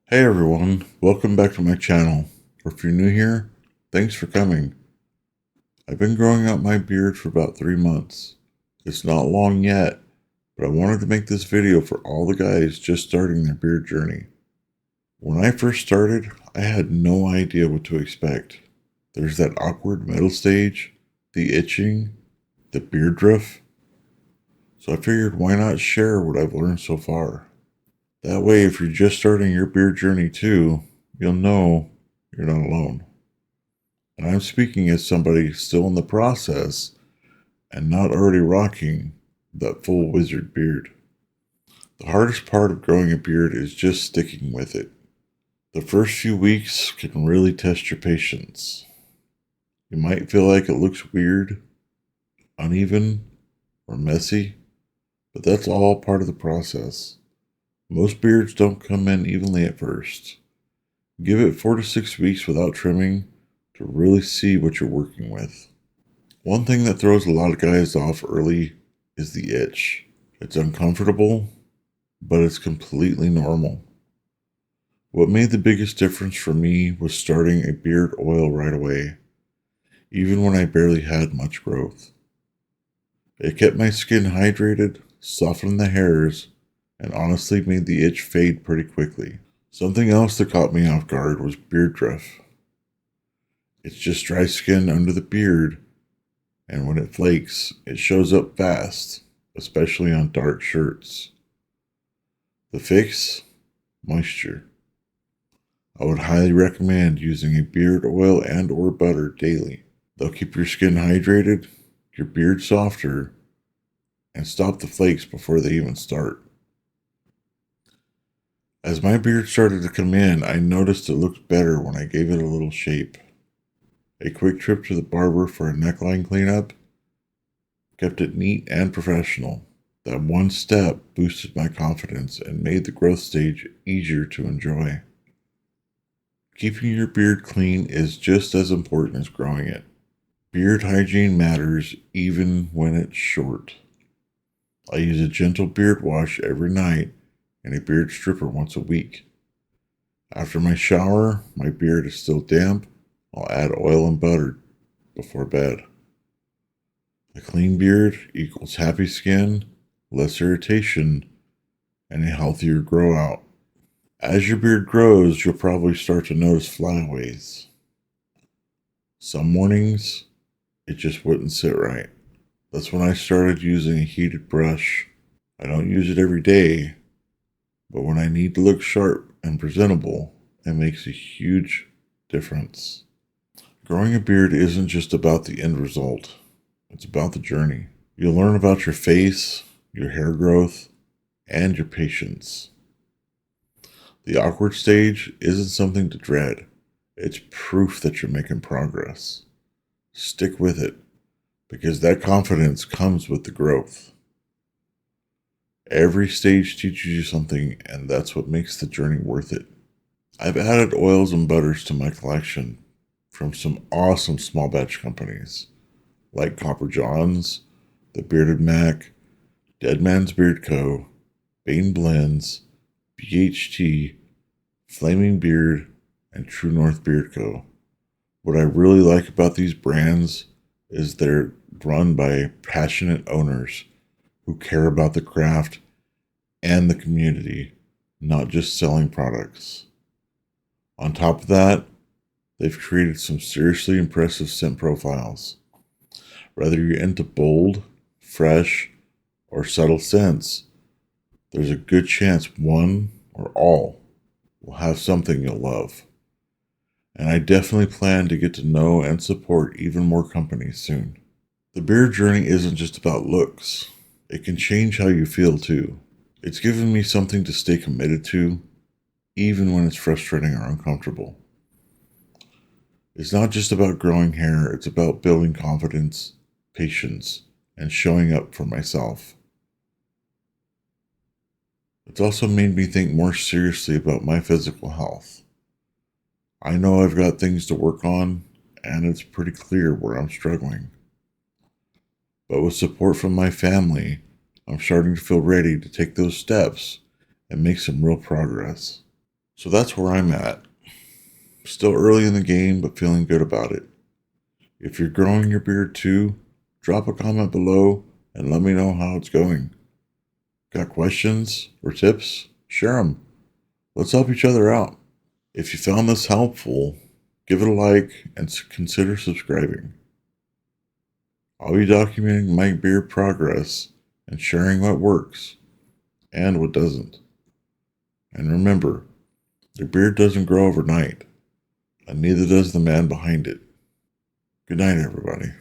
Hey everyone, welcome back to my channel. Or if you're new here, thanks for coming. I've been growing out my beard for about 3 months. It's not long yet, but I wanted to make this video for all the guys just starting their beard journey. When I first started, I had no idea what to expect. There's that awkward middle stage, the itching, the beardruff. So I figured why not share what I've learned so far. That way, if you're just starting your beard journey too, you'll know you're not alone. And I'm speaking as somebody still in the process and not already rocking that full wizard beard. The hardest part of growing a beard is just sticking with it. The first few weeks can really test your patience. You might feel like it looks weird, uneven, or messy, but that's all part of the process. Most beards don't come in evenly at first. Give it 4 to 6 weeks without trimming to really see what you're working with. One thing that throws a lot of guys off early is the itch. It's uncomfortable, but it's completely normal. What made the biggest difference for me was starting a beard oil right away, even when I barely had much growth. It kept my skin hydrated, softened the hairs, and honestly made the itch fade pretty quickly. Something else that caught me off guard was beardruff. It's just dry skin under the beard, and when it flakes, it shows up fast, especially on dark shirts. The fix? Moisture. I would highly recommend using a beard oil and or butter daily. They'll keep your skin hydrated, your beard softer, and stop the flakes before they even start. As my beard started to come in, I noticed it looked better when I gave it a little shape. A quick trip to the barber for a neckline cleanup kept it neat and professional. That one step boosted my confidence and made the growth stage easier to enjoy. Keeping your beard clean is just as important as growing it. Beard hygiene matters even when it's short. I use a gentle beard wash every night and a beard stripper once a week. After my shower, my beard is still damp. I'll add oil and butter before bed. A clean beard equals happy skin, less irritation, and a healthier grow out. As your beard grows, you'll probably start to notice flyaways. Some mornings, it just wouldn't sit right. That's when I started using a heated brush. I don't use it every day, but when I need to look sharp and presentable, it makes a huge difference. Growing a beard isn't just about the end result, it's about the journey. You'll learn about your face, your hair growth, and your patience. The awkward stage isn't something to dread. It's proof that you're making progress. Stick with it, because that confidence comes with the growth. Every stage teaches you something, and that's what makes the journey worth it. I've added oils and butters to my collection from some awesome small batch companies like Copper Johns, The Bearded Mac, Dead Man's Beard Co., Bane Blends, BHT, Flaming Beard, and True North Beard Co. What I really like about these brands is they're run by passionate owners who care about the craft and the community, not just selling products. On top of that, they've created some seriously impressive scent profiles. Whether you're into bold, fresh, or subtle scents, there's a good chance one or all will have something you'll love. And I definitely plan to get to know and support even more companies soon. The beard journey isn't just about looks. It can change how you feel too. It's given me something to stay committed to, even when it's frustrating or uncomfortable. It's not just about growing hair, it's about building confidence, patience, and showing up for myself. It's also made me think more seriously about my physical health. I know I've got things to work on, and it's pretty clear where I'm struggling. But with support from my family, I'm starting to feel ready to take those steps and make some real progress. So that's where I'm at. Still early in the game, but feeling good about it. If you're growing your beard too, drop a comment below and let me know how it's going. Got questions or tips? Share them. Let's help each other out. If you found this helpful, give it a like and consider subscribing. I'll be documenting my beard progress and sharing what works and what doesn't. And remember, your beard doesn't grow overnight, and neither does the man behind it. Good night, everybody.